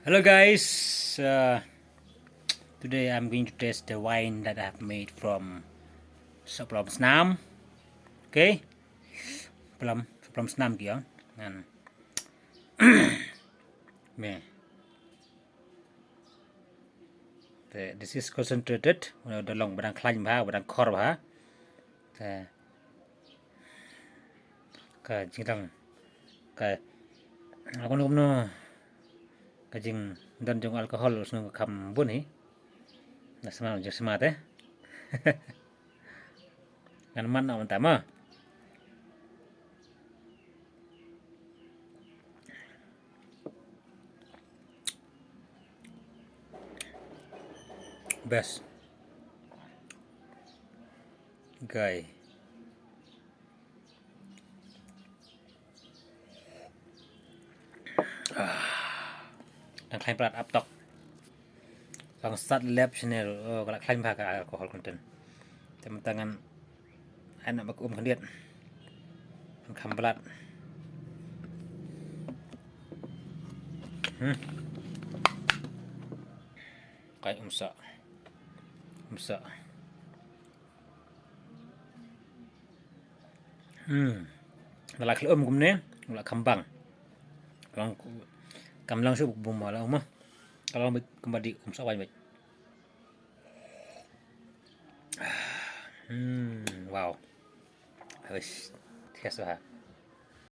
Hello guys, today I'm going to taste the wine that I have made from Snam. Okay, from Snam kia. And me, this is concentrated. The long badang klan bah, badang kor bah. Ka jingdang ka aku nak no ka jing dan jong alkohol usno kam buni. Nasma jong semat eh. Kan man nak tama. Best guy. Dan klaim pelat aptok. Lang sat lab channel kalau klaim pakai alkohol konten. Teman tangan anak baku kandiat. Kam pelat. Kai umsa. Dalam kelom kumne, dalam kambang. Kalau kamlang subuk bumma lah mah. Kalau kembali umsa wajib. Wow. Habis. Tiga suha.